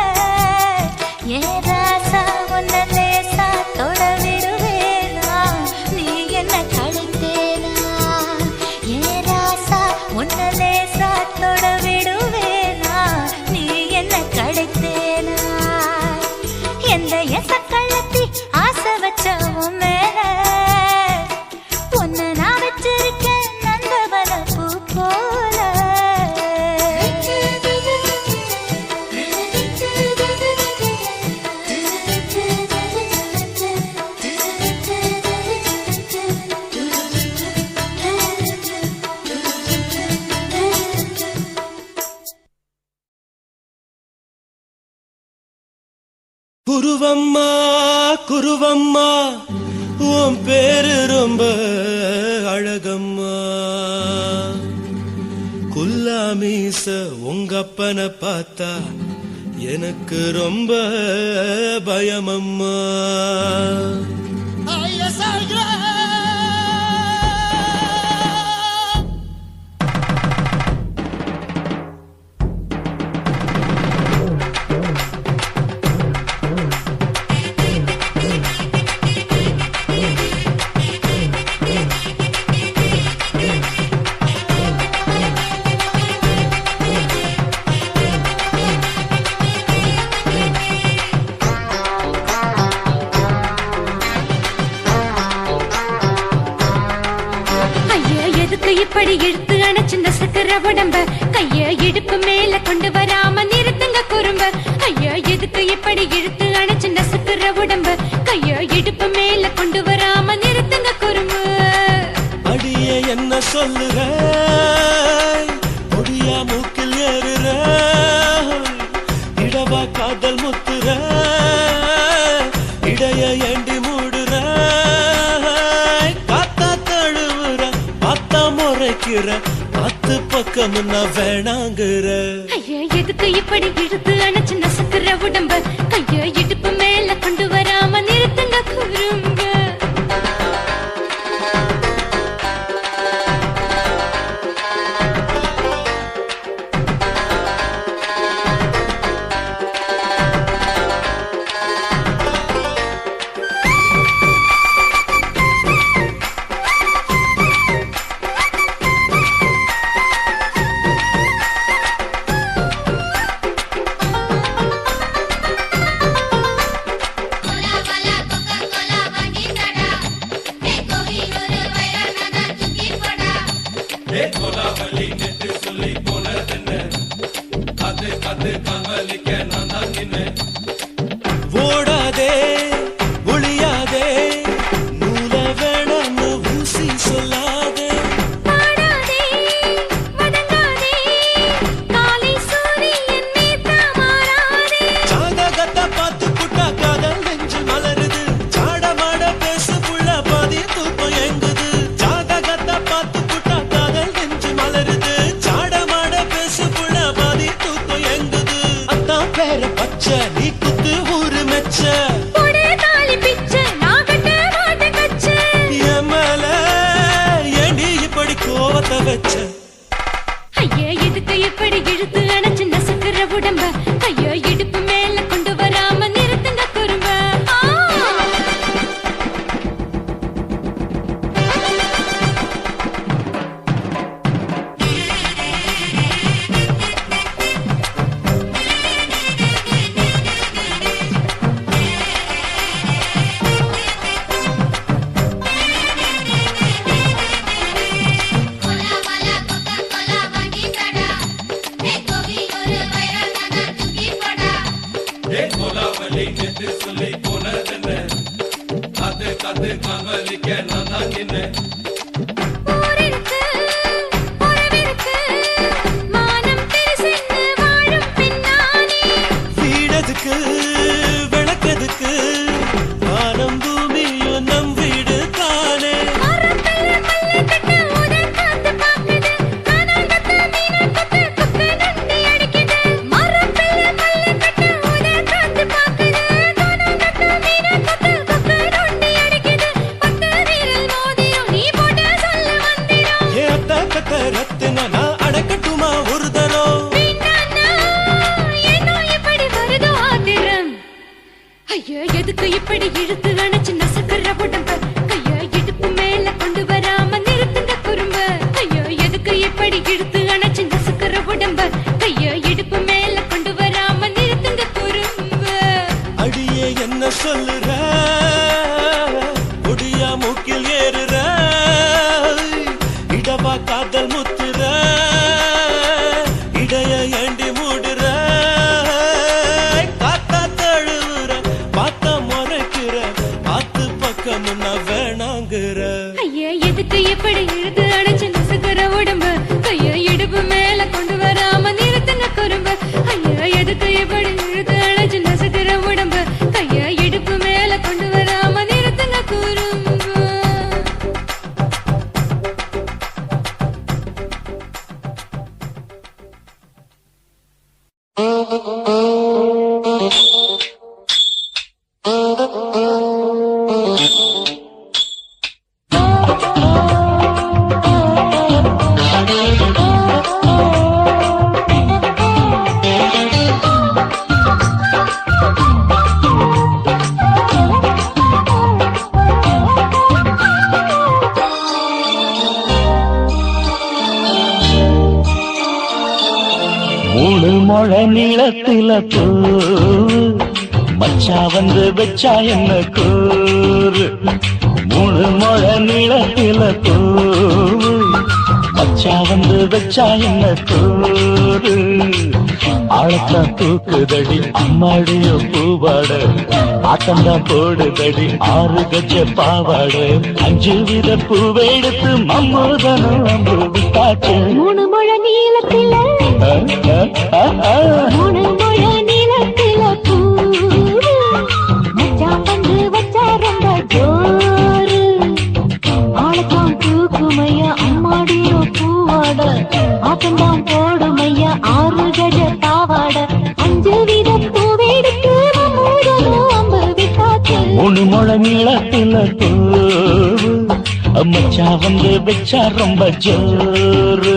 ஏன் ராசா உன்ன லேசா தொட விடுவேனா நீ என்ன கடைத்தேனா. ஏன் ராசா உன்ன லேசா தொட விடுவேனா நீ என்ன கடைத்தேனா. எந்த எசக்களத்தி ஆசை வச்ச உன் மேல ஒன்னு நான் வச்சிருக்கேன் நந்தவன பூ போல. குருவம்மா குருவம்மா உன் பேரு ரொம்ப அழகம்மா. குல்லாமீச உங்க அப்பனை பார்த்தா எனக்கு ரொம்ப பயமம்மா. இப்படி எடுத்து அணைச்சிருந்த சக்கர உடம்ப கைய இடுப்பு மேல கொண்டு வராம நிறுத்துங்க குறும்ப ஐயா எதுக்கு இப்படி எடுத்து அணைச்சிருந்த சக்கர உடம்ப கைய இடுப்பு மேல கொண்டு வராம நிறுத்துங்க குறும்பு அடியே என்ன சொல்லுற முடியா மூக்கில் ஏறுற இடவா காதல் முத்துற இடைய ஏண்டி மூடுற காத்தா தழுவுற பார்த்தா முறைக்கிற பத்து பக்கம் நான் வேணாங்குற ஐயா எதுக்கு இப்படி இழுத்து அணைச்சு நசுக்குற உடம்ப கைய இடுப்பு மேல கொண்டு வராம நிறுத்துங்க குறும்ப ஓடாதே ஒளியாதே நூல வேணான்னு ஊசி சொல்லாதே பாடாதே வதங்காதே காலை சூரியன் நேத்தா மாறாதே ஜாதகத்தை பார்த்து புட்டா காதல் நெஞ்சு மலருது சாடமாட பேசு புள்ள பாதி தூக்கம் எங்குது ஜாதகத்தை பார்த்து புட்டா காதல் நெஞ்சு மலருது சாடமாட பேசு புள்ள பாதி தூக்கம் எங்குது அத்தான் பேர பச்சை நீ குத்து ஊரு மெச்ச போடே தாலி பிச்சை நான் கட்ட மாட்ட கச்சை என் மேல ஏண்டி இப்படி கோவத்தை வச்ச ஐயா எதுக்கு இப்படி இழுத்து அணைச்சு நசுக்குற உடம்ப கைய இடுப்பு மேல கொண்டு வராம நிறுத்துங்க குறும்ப ஊரிருக்கு உறவிருக்கு மானம் பெருசென்னு வாழும் பெண்ணானே வீடதுக்கு விளக்கதுக்கு வானம் பூமியும் நம் வீடு தானே மரத்துல மல்லு கட்டு உதன் காத்து பாக்குது கானாங்கத்து மீன கொத்து கொக்கு நொண்டி அடிக்குது மரத்துல மல்லு கட்டு உதன் காத்து பாக்குது கானாங்கத்து மீன கொத்து கொக்கு நொண்டி அடிக்குது பத்து வீரல் மோதிரம் நீ போட்டு சொல்ல வந்திரம் ஏத்த கத்த ரத்தின நான் அடக்கட்டுமா ஒரு தரம் வீணானா ஏனோ இப்படி வருதோ ஆத்திரம் ஐயா எதுக்கு இப்படி இழுத்து அணைச்சு நசுக்குற உடம்ப கைய இடுப்பு மேல கொண்டு வராம நிறுத்துங்க குறும்ப ஐயா எதுக்கு இப்படி இழுத்து அணைச்சு நசுக்குற உடம்ப கைய இடுப்பு மேல கொண்டு வராம நிறுத்துங்க குறும்ப அடியே என்ன சொல்லுற முடியா மூக்கில் ஏறுற இடவா காதல் முத்துற இடைய ஏண்டி மூடுற காத்தா தழுவுற பார்த்த முறைக்கிற பார்த்து பக்கம் நான் வேணாங்குற ஐயா எதுக்கு இப்படி இழுத்து அணைச்சு நசுக்குற உடம்ப கைய இடுப்பு மேல கொண்டு வராம நிறுத்துங்க குறும்ப ஐயா எதுக்கு இப்படி இழுத்து அணைச்சு நசுக்குற உடம்ப கைய இடுப்பு மேல கொண்டு வராம நிறுத்துங்க குறும்ப மூணு முழ நீளத்தில பூ மச்சா வந்து வச்சா என்ன கூறு மூணு முழ நீளத்தில பூ மச்சா வந்து வச்சா என்ன தோறு ஆழத்தா தூக்குதடி அம்மாடிய பூவாட ஆட்டந்தா போடுதடி 6 கஜ பாவாட 5 வித பூவை எடுத்து மம்மூதனும் அம்பு விட்டாச்சு 3 முழ நீளத்தில 3 முழ நீளத்தில பூ மச்சான் வந்து வச்சா ரொம்ப ஜோரு ஆளத்தான் தூக்குமையா அம்மாடியோ பூவாட ஆட்டந்தான் போடுமையா 6 கஜ பாவாட 5 வித பூவெடுத்து மம்மூதனோ அம்பு விட்டாச்சு 3 முழ நீளத்தில பூவு மச்சா வந்து வச்சா ரொம்ப ஜோரு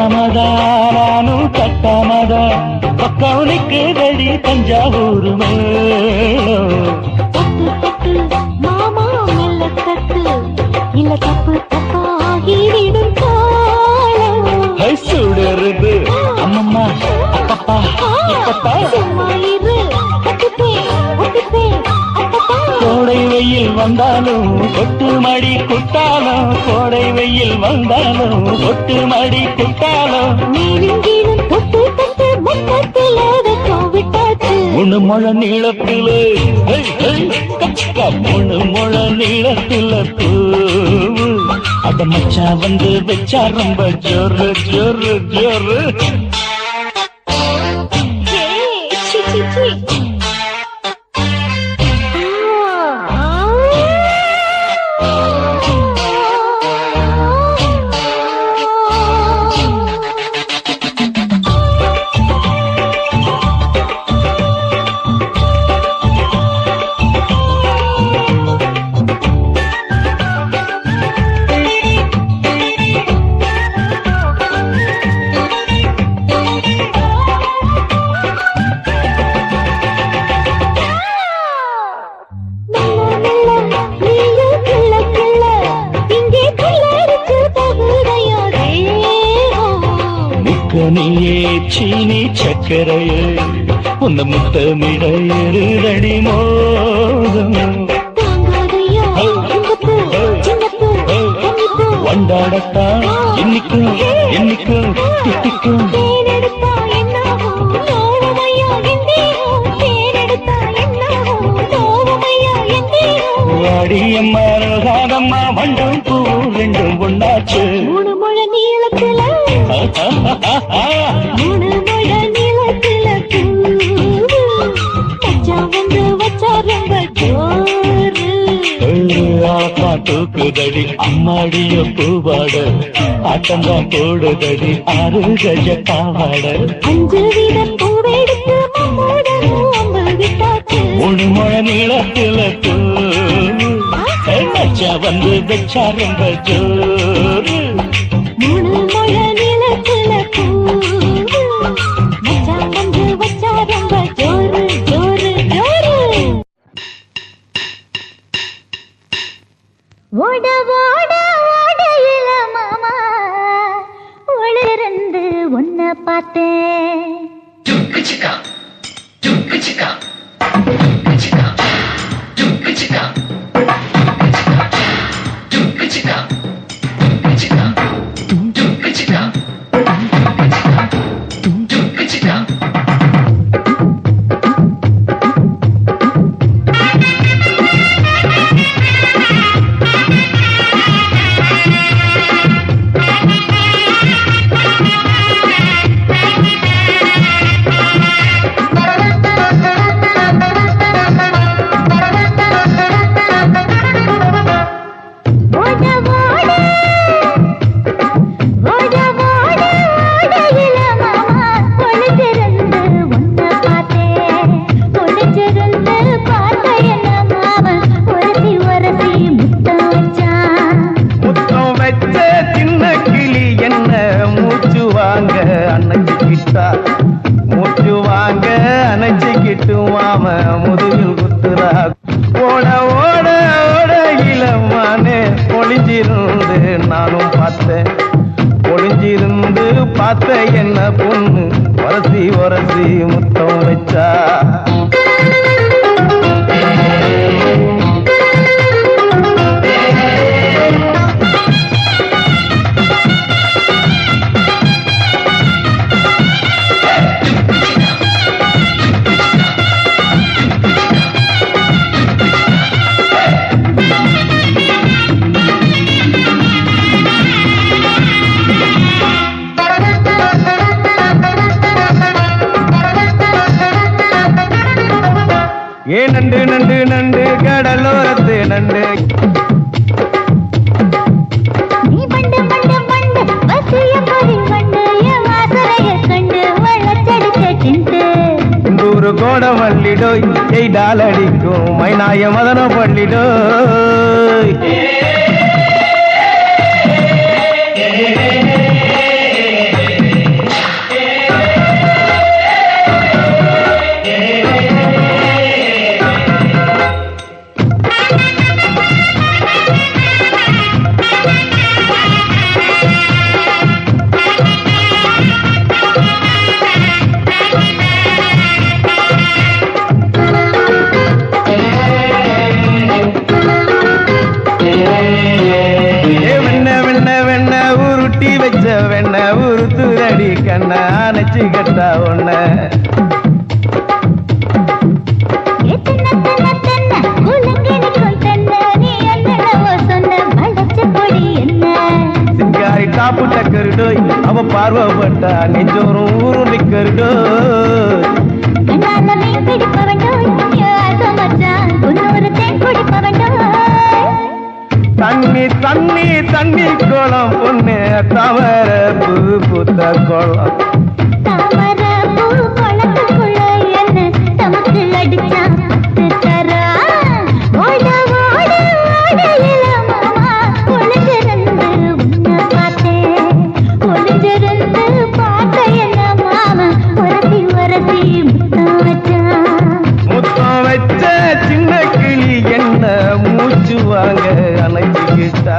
கட்டாமதானும் கட்டாமதா பக்கவனுக்கு தடி தஞ்சாவூர் மேளம் தட்டு தட்டு மாமா மெல்ல தட்டு இல்ல தப்பு தப்பாகிவிடும் காலம் சுடருது அம்மம்மா அப்பப்பா இப்பப்பா சும்மா இரு ஒத்துப்பேன் அப்பப்பா கோடை வெயில் வந்தாலும் கொட்டு மடி குட்டாலும் கோடை வெயில் வந்தாலும் கொட்டு மடி குட்டாலும் மேலும் கீழும் தொட்டு தொட்டு மொத்தத்தில் வெக்கம் விட்டாச்சு 3 முழ நீளத்தில 3 முழ நீளத்தில பூவு அத மச்சா வந்து வச்சா ரொம்ப ஜோரு ஜோரு ஜோரு சி சி சி நீயே சீனி சக்கரையே உந்த முத்தமிட எருதடி மோகம் வண்டாடத்தான் இன்னிக்கும் இன்னிக்கும் திட்டிக்கும் வாடியம்மா ரோகாதம்மா வண்டும் பூ ரெண்டும் ஒண்ணாச்சு 3 முழ நீளத்தில 3 முழ நீளத்தில மச்சா வந்து வச்சா ரொம்ப ஜோரு ஆத்தா தூக்குதடி அம்மாடிய பூவாட ஆட்டந்தான் போடுதடி 6 கஜ பாவாட 5 வித பூவெடுத்து மம்மூதனும் அம்பு விட்டாச்சு 3 முழ நீளத்தில மச்சா வந்து வச்சா ரொம்ப ஜோரு 3 முழ நீளத்தில மச்சா வந்து வச்சா ரொம்ப ஜோரு ஜோரு ஜோரு ஓட ஓட ஓடையில மாமா ஒளிருந்து உன்னை பார்த்தேன் மாம முதுகில் குத்துறா ஓட ஓட ஓட இளமானே ஒளிஞ்சிருந்து நானும் பார்த்தேன் ஒளிஞ்சிருந்து பார்த்த என்ன பொண்ணு ஒரசி ஒரசி முத்தம் வச்சா ஏ நண்டு நண்டு நண்டு கடலோரத்து நண்டு நீ பண்டு பண்டு பண்டு வசிய பொறி பண்டு என் வாசனைய கண்டு வளச்சடிச்ச சிண்டு இந்தூரு கோட மல்லிடோய் செய்தால் அடிக்கும் மைனாய மதன பள்ளிடோய் வெண்ண ஊரு தூரடி கண்ண அணைச்சு கட்டா ஒண்ண சிங்காரி காப்பு டக்கருடோய் அவ பார்வப்பட்டா நெஞ்சோறும் ஊரு நிக்கருடோய் தண்ணி தண்ணி தண்ணி கோலம் பொண்ணு தவற பூ பூத்த கோலம் தாமர பூ குளத்துக்குள்ள என்ன தமக்கு அடிச்சா தரா ஓட ஓட ஓட இளமாமா ஒளிஞ்சிருந்து உன்னை பார்த்தேன் ஒளிஞ்சிருந்து பார்த்த என்ன மாமா ஒரசி ஒரசி முத்தம் வச்சான் முத்தம் வச்ச சின்ன கிளி என்ன மூச்சு வாங்க அணைச்சுக்கிட்டா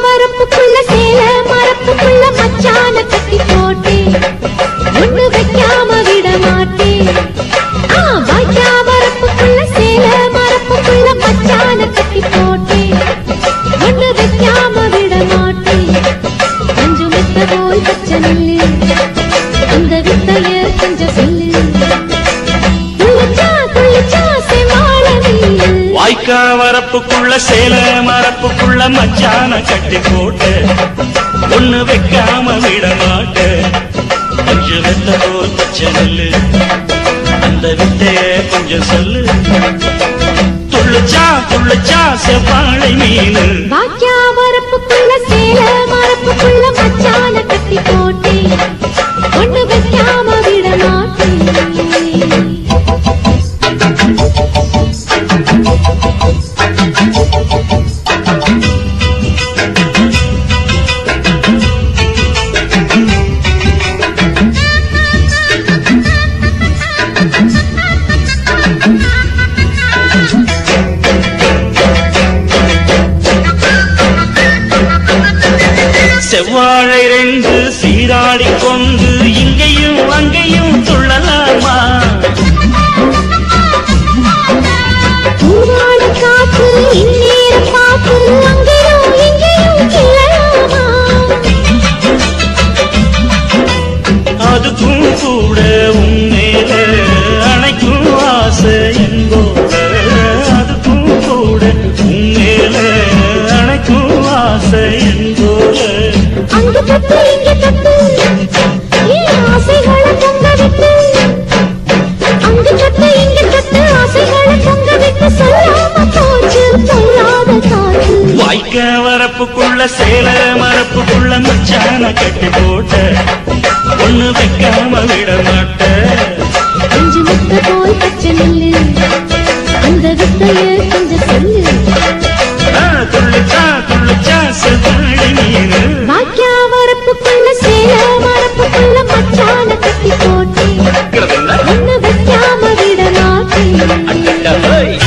மரப்புக்குள்ள சேல மரப்புக்குள்ள மச்சான கட்டி போட்டேன் ஒண்ணு வைக்காம விட மாட்டேன் வாய்க்கா மரப்புக்குள்ள சேல மரப்புக்குள்ள மச்சான கட்டி போட்டேன் ஒண்ணு வைக்காம விட மாட்டேன் கொஞ்சம் மெத்த போல் பச்சை நெல்லு அந்த வித்தைய கொஞ்சம் சொல்லு துளிச்சா துளிச்சா செவாழ நீ வாய்க்கா வரப்புக்குள்ள சேல மரப்புக்குள்ள மச்சான கட்டி போட்டு ஒண்ணு வைக்காம விட மாட்ட கொஞ்சம் வெத்த போல் பச்சை நெல்லு அந்த வித்தைய கொஞ்சம் சொல்லு துள்ளுச்சா துள்ளுச்சா செவ்வாழை மீனு வாய்க்கா வரப்புக்குள்ள சேல மரப்புக்குள்ள மச்சான கட்டி போட்டேன் ஒண்ணு வைக்காம விட மாட்டேன் செவ்வாழை ரெண்டு சீராடி கொண்டு இங்கேயும் அங்கேயும் துள்ளலாமா காற்று இந்நேர காற்று அங்கேயும் இங்கேயும் கிளலாமா அதுக்கும் கூட உன்னேல அணைக்கும் ஆசை என்போட அதுக்கும் கூட உன்னேல அணைக்கும் ஆசை என்போட அங்க தட்டு இங்க தட்டு ஏன் ஆசைகளை பொங்க விட்டு அங்க தட்டு இங்க தட்டு ஆசைகளை பொங்க விட்டு சொல்லாம போச்சு சொல்லாத காலம் வாய்க்க வரப்புக்குள்ள சேல மரப்புக்குள்ள மச்சான கட்டி போட்ட ஒண்ணு வைக்காம விட மாட்ட கொஞ்சு முட்டை போல் பச்சை நெல்லு அந்த வித்தைய கொஞ்சம் சொல்லு துள்ளுச்சா செவ்வாழை நீரு வாக்கியா வரப்புக்குள்ள சேல மரப்புக்குள்ள மச்சான கட்டி போட்டு ஒண்ணு வைக்காம விட மாட்டேன்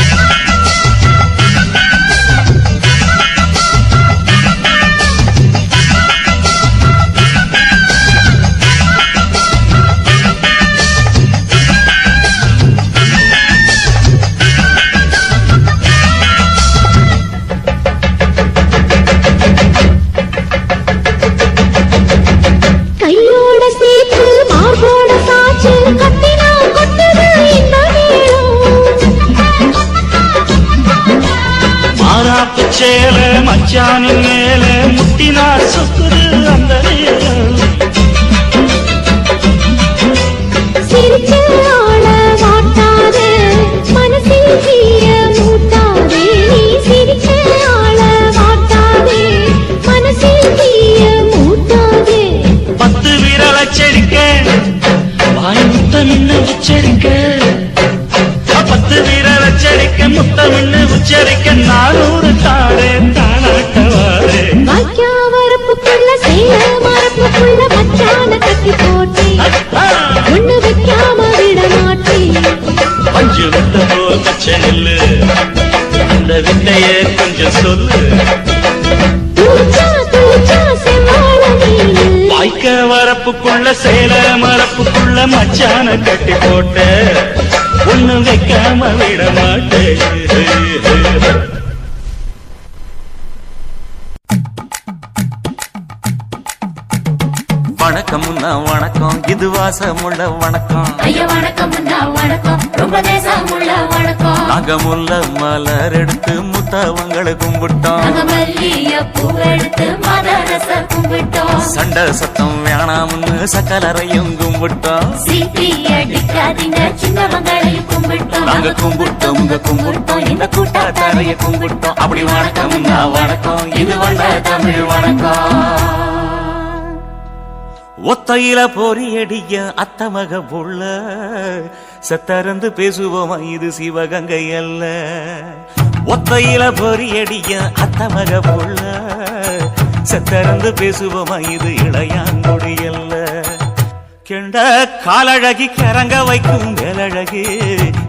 கையோட சேர்த்து மார்போட சாச்சு கட்டினா கொட்டுது இந்த மாறாப்பு சேல மச்சானின் மேல முட்டினா சுத்துது அந்த நேரம் சிரிச்ச ஆள வாட்டாதே மனசில் தீய மூட்டாதே நீ சிரிச்ச ஆள வாட்டாதே மனசில் தீய மூட்டாதே 10 விரல் அச்சடிக்க வாய் முத்தமின்னு உச்சரிக்க 10 விரல் அச்சடிக்க முத்தமின்னு உச்சரிக்க 400 தாரே தானாட்டவாரே வாக்கியா வரப்புக்குள்ள சேல மரப்புக்குள்ள மச்சான கட்டி போட்டே ஒண்ணு வைக்காம விட மாட்டேன் பஞ்சு விட்ட போல் பச்சை நெல்லு அந்த வித்தைய கொஞ்சம் சொல்லு துளிச்சா செவ்வாழ நீனு வாய்க்க வரப்புக்குள்ள சேல மரப்புக்குள்ள மச்சான கட்டி போட்ட ஒண்ணு வைக்காம விட மாட்டேன் வணக்கம்னா வணக்கம் இது வாசமுள்ள வணக்கம் ஐயா வணக்கம் வணக்கம் ரொம்ப தேசமுள்ள வணக்கம் நாங்க முல்ல மலர் எடுத்து முத்தவங்களை கும்பிட்டோம் நாங்க மல்லிய பூ எடுத்து மதரச கும்பிட்டோம் சண்டை சத்தம் வேணாம்னு சக்கலரையும் கும்பிட்டோம் சீட்டி அடிக்காதீங்க சின்னவங்களையும் கும்பிட்டோம் நாங்க கும்பிட்டோம் கும்பிட்டோம் இந்த கூட்டாத்தாரைய கும்பிட்டோம் அப்படி வணக்கம்னா வணக்கம் இது வந்த தமிழ் வணக்கம் ஒத்தையில பொறியடிய அத்தமக புள்ள சத்தறந்து பேசுவோமா இது சிவகங்கை அல்ல ஒத்தையில பொறியடிய அத்தமக புள்ள சத்தறந்து பேசுவோமா இது இளையாங்குடி அல்ல கெண்ட காலழகி கரங்க வைக்கும் வேலழகி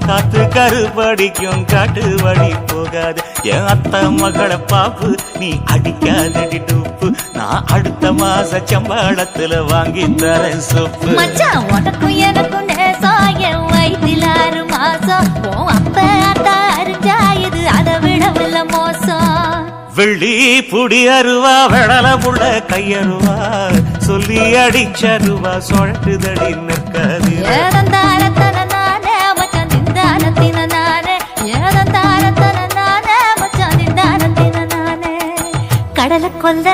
காத்து கருப்படிக்கும் காட்டு வழி போகாது என் அத்த மகளை பாப்பு நீ அடிக்காதடி டூப்பு நான் அடுத்த மாச சம்பளத்துல வாங்கி தரேன் சொப்பு மச்சான் உனக்கும் எனக்கும் நேசம் என் வயிற்றில் 6 மாசம் உன் அப்ப அத்தா அறிஞ்சா இது அதை விடவில்ல மோசம் வெள்ளி புடி அருவா வெடல புள்ள கையருவா சொல்லி அடிச்சருவா சொழட்டுதடி நிற்காது ஏதந்தாரத்தன நானே மச்சான் திண்டானத்தின நானே ஏதந்தாரத்தன நானே மச்சான் திண்டானத்தின நானே கடலை கொல்ல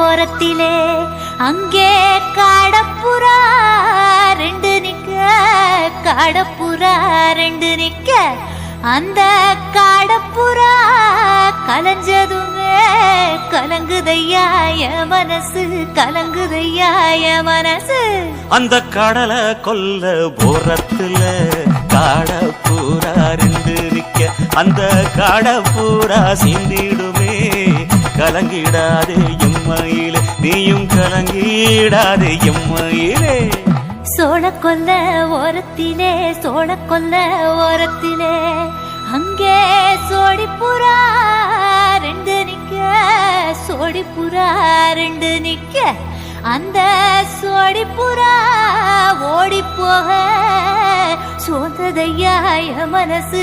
ஓரத்திலே அங்கே காடப்புறா 2 நிக்க அந்த காடப்புறா கலஞ்சதுமே கலங்குதையா என் மனசு அந்த கடலை கொல்ல போரத்துல காடப்பூரா 2 நிக்க அந்த காடப்பூரா சிந்திடுமே கலங்கிடாதே எம்மையிலே நீயும் கலங்கிடாதே எம்மையிலே சோழக்கொல்ல ஓரத்திலே அங்கே சோடிப்புறா 2 நிக்க அந்த சோடிப்புறா ஓடி போக சோந்ததையாய மனசு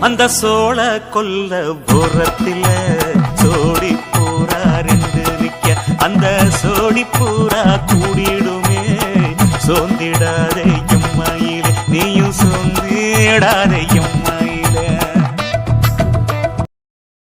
அந்த சோழ கொல்ல புறத்தில சோடி பூரா 2 நிக்க அந்த சோடி பூரா கூடிடுமே சோந்திடாது